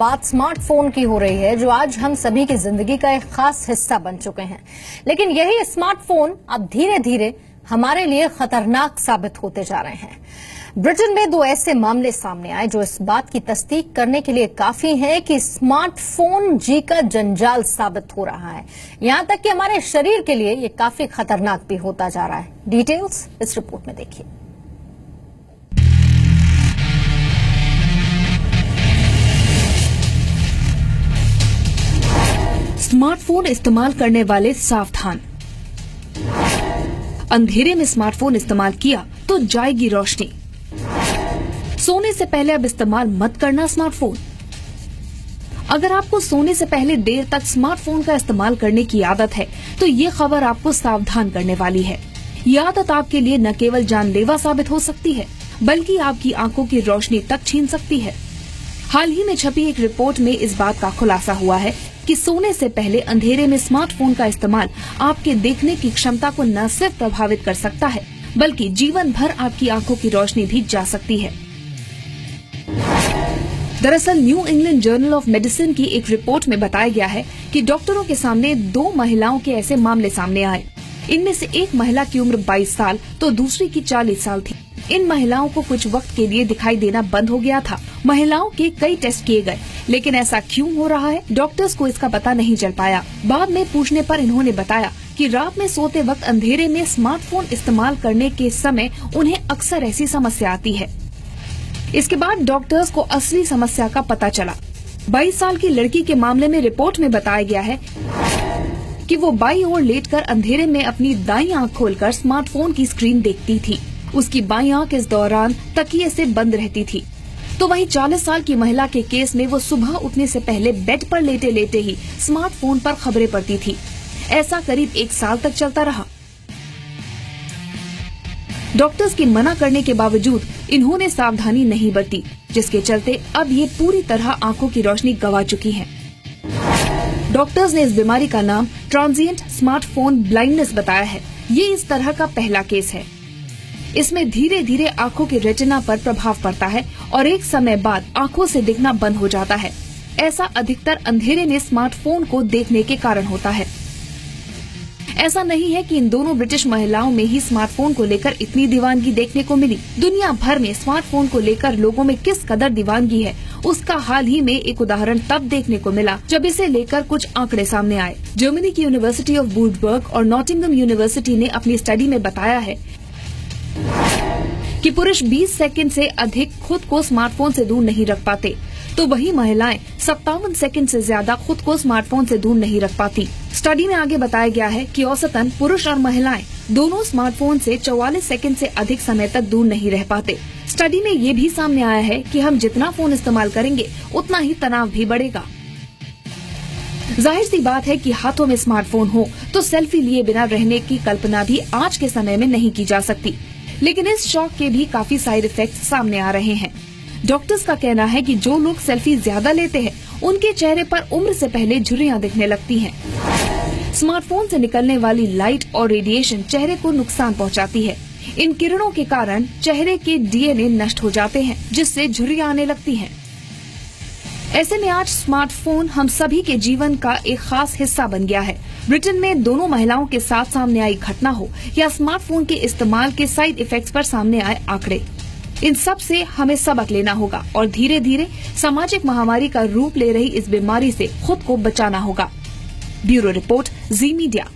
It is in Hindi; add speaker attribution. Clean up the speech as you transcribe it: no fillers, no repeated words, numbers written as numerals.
Speaker 1: बात स्मार्टफोन की हो रही है, जो आज हम सभी की जिंदगी का एक खास हिस्सा बन चुके हैं। लेकिन यही स्मार्टफोन अब धीरे धीरे हमारे लिए खतरनाक साबित होते जा रहे हैं। ब्रिटेन में 2 ऐसे मामले सामने आए जो इस बात की तस्दीक करने के लिए काफी है कि स्मार्टफोन जी का जंजाल साबित हो रहा है। यहां तक कि हमारे शरीर के लिए ये काफी खतरनाक भी होता जा रहा है। डिटेल्स इस रिपोर्ट में देखिए।
Speaker 2: स्मार्टफोन इस्तेमाल करने वाले सावधान। अंधेरे में स्मार्टफोन इस्तेमाल किया तो जाएगी रोशनी। सोने से पहले अब इस्तेमाल मत करना स्मार्टफोन। अगर आपको सोने से पहले देर तक स्मार्टफोन का इस्तेमाल करने की आदत है तो ये खबर आपको सावधान करने वाली है। ये आदत आपके लिए न केवल जानलेवा साबित हो सकती है बल्कि आपकी आंखों की रोशनी तक छीन सकती है। हाल ही में छपी एक रिपोर्ट में इस बात का खुलासा हुआ है कि सोने से पहले अंधेरे में स्मार्टफोन का इस्तेमाल आपके देखने की क्षमता को न सिर्फ प्रभावित कर सकता है बल्कि जीवन भर आपकी आंखों की रोशनी भी जा सकती है। दरअसल new England journal of medicine की एक रिपोर्ट में बताया गया है कि डॉक्टरों के सामने 2 महिलाओं के ऐसे मामले सामने आए। इनमें से एक महिला की उम्र 22 साल तो दूसरी की 40 साल थी। इन महिलाओं को कुछ वक्त के लिए दिखाई देना बंद हो गया था। महिलाओं के कई टेस्ट किए गए, लेकिन ऐसा क्यों हो रहा है, डॉक्टर्स को इसका पता नहीं चल पाया। बाद में पूछने पर इन्होंने बताया कि रात में सोते वक्त अंधेरे में स्मार्टफोन इस्तेमाल करने के समय उन्हें अक्सर ऐसी समस्या आती है। इसके बाद डॉक्टर्स को असली समस्या का पता चला। 22 साल की लड़की के मामले में रिपोर्ट में बताया गया है कि वो बाईं ओर लेटकर अंधेरे में अपनी दाईं आंख खोलकर स्मार्टफोन की स्क्रीन देखती थी। उसकी बाईं आंख इस दौरान तकिए से बंद रहती थी। तो वहीं 40 साल की महिला के केस में वो सुबह उठने से पहले बेड पर लेटे लेटे ही स्मार्टफोन पर खबरें पढ़ती थी। ऐसा करीब 1 साल तक चलता रहा। डॉक्टर्स के मना करने के बावजूद इन्होंने सावधानी नहीं बरती, जिसके चलते अब ये पूरी तरह आंखों की रोशनी गंवा चुकी हैं। डॉक्टर्स ने इस बीमारी का नाम ट्रांजिएंट स्मार्टफोन ब्लाइंडनेस बताया है। ये इस तरह का पहला केस है। इसमें धीरे धीरे आंखों के रेटिना पर प्रभाव पड़ता है और एक समय बाद आंखों से दिखना बंद हो जाता है। ऐसा अधिकतर अंधेरे में स्मार्टफोन को देखने के कारण होता है। ऐसा नहीं है कि इन दोनों ब्रिटिश महिलाओं में ही स्मार्टफोन को लेकर इतनी दीवानगी देखने को मिली। दुनिया भर में स्मार्टफोन को लेकर लोगों में किस कदर दीवानगी है, उसका हाल ही में एक उदाहरण तब देखने को मिला जब इसे लेकर कुछ आंकड़े सामने आए। जर्मनी की यूनिवर्सिटी ऑफ वुल्फसबर्ग और नॉटिंघम यूनिवर्सिटी ने अपनी स्टडी में बताया है कि पुरुष 20 सेकंड से अधिक खुद को स्मार्टफोन से दूर नहीं रख पाते, तो वही महिलाएं 57 सेकंड से ज्यादा खुद को स्मार्टफोन से दूर नहीं रख पाती। स्टडी में आगे बताया गया है कि औसतन पुरुष और महिलाएं दोनों स्मार्टफोन से 44 सेकंड से अधिक समय तक दूर नहीं रह पाते। स्टडी में ये भी सामने आया है कि हम जितना फोन इस्तेमाल करेंगे उतना ही तनाव भी बढ़ेगा। जाहिर सी बात है कि हाथों में स्मार्टफोन हो तो सेल्फी लिए बिना रहने की कल्पना भी आज के समय में नहीं की जा सकती। लेकिन इस शौक के भी काफी साइड इफेक्ट्स सामने आ रहे हैं। डॉक्टर्स का कहना है कि जो लोग सेल्फी ज्यादा लेते हैं उनके चेहरे पर उम्र से पहले झुर्रियां दिखने लगती हैं। स्मार्टफोन से निकलने वाली लाइट और रेडिएशन चेहरे को नुकसान पहुंचाती है। इन किरणों के कारण चेहरे के डीएनए नष्ट हो जाते हैं, जिससे झुर्रियां आने लगती हैं। ऐसे में आज स्मार्टफोन हम सभी के जीवन का एक खास हिस्सा बन गया है। ब्रिटेन में दोनों महिलाओं के साथ सामने आई घटना हो या स्मार्टफोन के इस्तेमाल के साइड इफेक्ट्स पर सामने आए आंकड़े, इन सब से हमें सबक लेना होगा और धीरे धीरे सामाजिक महामारी का रूप ले रही इस बीमारी से खुद को बचाना होगा। ब्यूरो रिपोर्ट, जी मीडिया।